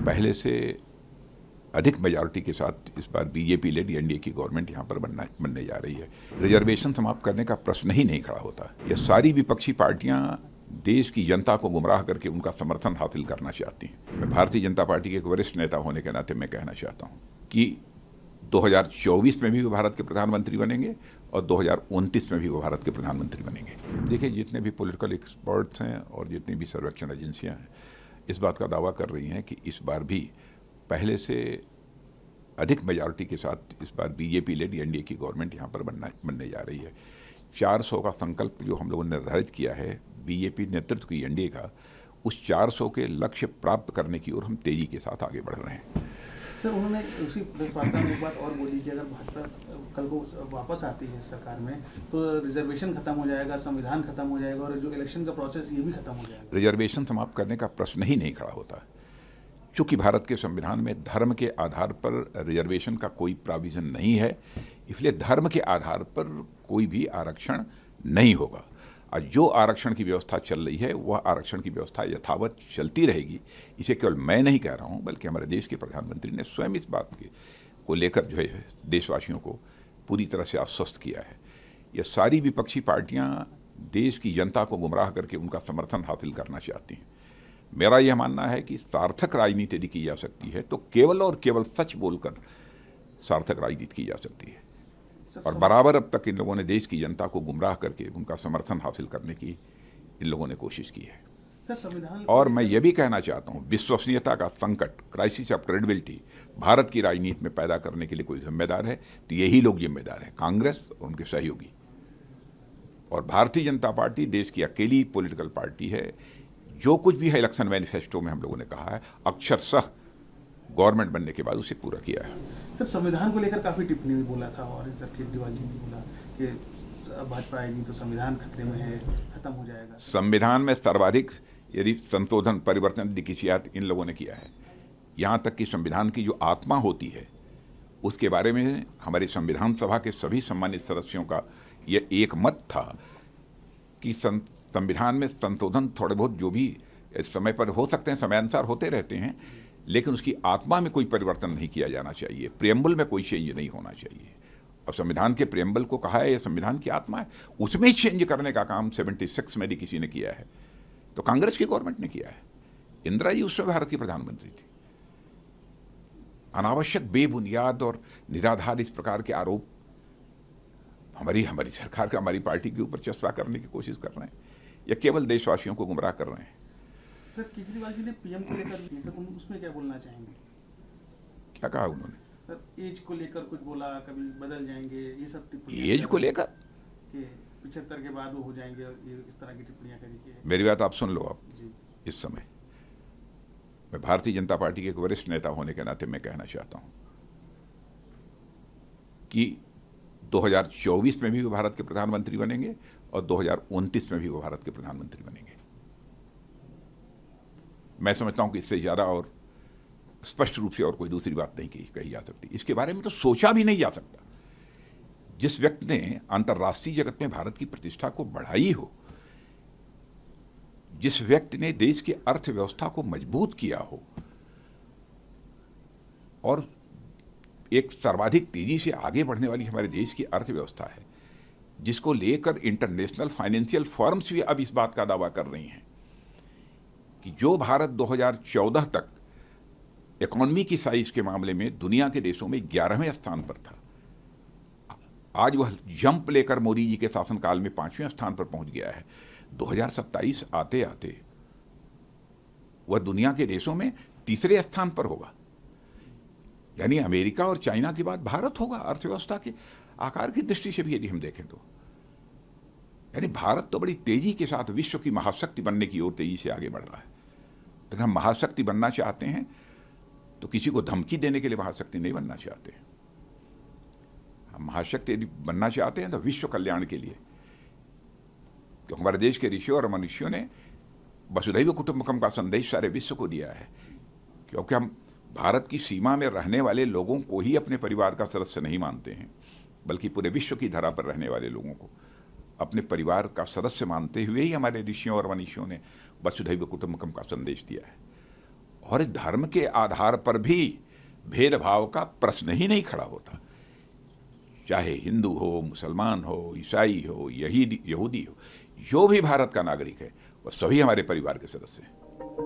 पहले से अधिक मेजॉरिटी के साथ इस बार बीजेपी लेड एनडीए की गवर्नमेंट यहाँ पर बनने जा रही है। रिजर्वेशन समाप्त करने का प्रश्न ही नहीं खड़ा होता। ये सारी विपक्षी पार्टियां देश की जनता को गुमराह करके उनका समर्थन हासिल करना चाहती हैं। मैं भारतीय जनता पार्टी के एक वरिष्ठ नेता होने के नाते मैं कहना चाहता हूँ कि 2024 में भी वो भारत के प्रधानमंत्री बनेंगे और 2029 में भी वो भारत के प्रधानमंत्री बनेंगे। देखिए, जितने भी पॉलिटिकल एक्सपर्ट्स हैं और जितनी भी सर्वेक्षण एजेंसियां हैं इस बात का दावा कर रही हैं कि इस बार भी पहले से अधिक मेजॉरिटी के साथ इस बार बीजेपी लेड एनडीए की गवर्नमेंट यहाँ पर बनने जा रही है। 400 का संकल्प जो हम लोगों ने निर्धारित किया है बीजेपी नेतृत्व की एनडीए का, उस 400 के लक्ष्य प्राप्त करने की ओर हम तेजी के साथ आगे बढ़ रहे हैं। सर, उन्होंने उसी वार्ता में एक बात और बोली कि अगर भाजपा कल को वापस आती है सरकार में तो रिजर्वेशन खत्म हो जाएगा, संविधान खत्म हो जाएगा और जो इलेक्शन का प्रोसेस ये भी खत्म हो जाएगा। रिजर्वेशन समाप्त करने का प्रश्न ही नहीं खड़ा होता। चूंकि भारत के संविधान में धर्म के आधार पर रिजर्वेशन का कोई प्राविजन नहीं है, इसलिए धर्म के आधार पर कोई भी आरक्षण नहीं होगा। और जो आरक्षण की व्यवस्था चल रही है वह आरक्षण की व्यवस्था यथावत चलती रहेगी। इसे केवल मैं नहीं कह रहा हूं, बल्कि हमारे देश के प्रधानमंत्री ने स्वयं इस बात को लेकर जो है देशवासियों को पूरी तरह से आश्वस्त किया है। ये सारी विपक्षी पार्टियां देश की जनता को गुमराह करके उनका समर्थन हासिल करना चाहती हैं। मेरा यह मानना है कि सार्थक राजनीति यदि की जा सकती है तो केवल और केवल सच बोलकर सार्थक राजनीति की जा सकती है। और बराबर अब तक इन लोगों ने देश की जनता को गुमराह करके उनका समर्थन हासिल करने की इन लोगों ने कोशिश की है। और मैं ये भी कहना चाहता हूँ, विश्वसनीयता का संकट, क्राइसिस ऑफ क्रेडिबिलिटी भारत की राजनीति में पैदा करने के लिए कोई जिम्मेदार है तो यही लोग जिम्मेदार हैं, कांग्रेस और उनके सहयोगी। और भारतीय जनता पार्टी देश की अकेली पॉलिटिकल पार्टी है जो कुछ भी है इलेक्शन मैनिफेस्टो में हम लोगों ने कहा है अक्षरशः गवर्नमेंट बनने के बाद उसे पूरा किया है। सर, संविधान को लेकर काफी टिप्पणी भी बोला था और इधर केजरीवाल जी ने बोला कि भाजपा आएगी तो संविधान खतरे में है, खत्म हो जाएगा। संविधान में सर्वाधिक यदि संशोधन परिवर्तन यदि किसी इन लोगों ने किया है, यहाँ तक कि संविधान की जो आत्मा होती है उसके बारे में हमारी संविधान सभा के सभी सम्मानित सदस्यों का यह एक मत था कि संविधान में संशोधन थोड़े बहुत जो भी समय पर हो सकते हैं, समयानुसार होते रहते हैं, लेकिन उसकी आत्मा में कोई परिवर्तन नहीं किया जाना चाहिए, प्रियम्बल में कोई चेंज नहीं होना चाहिए। अब संविधान के प्रियम्बल को कहा है यह संविधान की आत्मा है, उसमें ही चेंज करने का काम 76 में भी किसी ने किया है तो कांग्रेस की गवर्नमेंट ने किया है। इंदिरा जी उस समय भारत की प्रधानमंत्री थी। अनावश्यक बेबुनियाद और निराधार इस प्रकार के आरोप हमारी सरकार का हमारी पार्टी के ऊपर चस्पा करने की कोशिश कर रहे हैं या केवल देशवासियों को गुमराह कर रहे हैं। सर, केजरीवाल जी ने पीएम को लेकर उसमें क्या बोलना चाहेंगे? क्या कहा उन्होंने? सर, एज को लेकर कुछ बोला, कभी बदल जाएंगे, ये सब टिप्पणी। एज को लेकर 75 के बाद वो हो जाएंगे, ये इस तरह की टिप्पणियां करेंगे। मेरी बात आप सुन लो। आप इस समय मैं भारतीय जनता पार्टी के एक वरिष्ठ नेता होने के नाते मैं कहना चाहता हूं कि 2024 में भी वो भारत के प्रधानमंत्री बनेंगे और 2029 में भी वो भारत के प्रधानमंत्री बनेंगे। मैं समझता हूं कि इससे ज्यादा और स्पष्ट रूप से और कोई दूसरी बात नहीं कही जा सकती। इसके बारे में तो सोचा भी नहीं जा सकता। जिस व्यक्ति ने अंतर्राष्ट्रीय जगत में भारत की प्रतिष्ठा को बढ़ाई हो, जिस व्यक्ति ने देश की अर्थव्यवस्था को मजबूत किया हो और एक सर्वाधिक तेजी से आगे बढ़ने वाली हमारे देश की अर्थव्यवस्था है, जिसको लेकर इंटरनेशनल फाइनेंशियल फर्म्स भी अब इस बात का दावा कर रही हैं कि जो भारत 2014 तक इकोनॉमी की साइज के मामले में दुनिया के देशों में 11वें स्थान पर था, आज वह जंप लेकर मोदी जी के शासनकाल में 5वें स्थान पर पहुंच गया है। 2027 आते आते वह दुनिया के देशों में तीसरे स्थान पर होगा। यानी अमेरिका और चाइना के बाद भारत होगा अर्थव्यवस्था के आकार की दृष्टि से भी यदि हम देखें तो। यानी भारत तो बड़ी तेजी के साथ विश्व की महाशक्ति बनने की ओर तेजी से आगे बढ़ रहा है। तो हम महाशक्ति बनना चाहते हैं तो किसी को धमकी देने के लिए महाशक्ति नहीं बनना चाहते। हम महाशक्ति यदि बनना चाहते हैं तो विश्व कल्याण के लिए। तो हमारे देश के ऋषियों और मनुष्यों ने वसुधैव कुटुंबकम का संदेश सारे विश्व को दिया है, क्योंकि हम भारत की सीमा में रहने वाले लोगों को ही अपने परिवार का सदस्य नहीं मानते हैं, बल्कि पूरे विश्व की धरा पर रहने वाले लोगों को अपने परिवार का सदस्य मानते हुए ही हमारे ऋषियों और मनीषियों ने वसुधैव कुटुंबकम का संदेश दिया है। और धर्म के आधार पर भी भेदभाव का प्रश्न ही नहीं खड़ा होता। चाहे हिंदू हो, मुसलमान हो, ईसाई हो, यहूदी हो, जो भी भारत का नागरिक है, वो सभी हमारे परिवार के सदस्य हैं।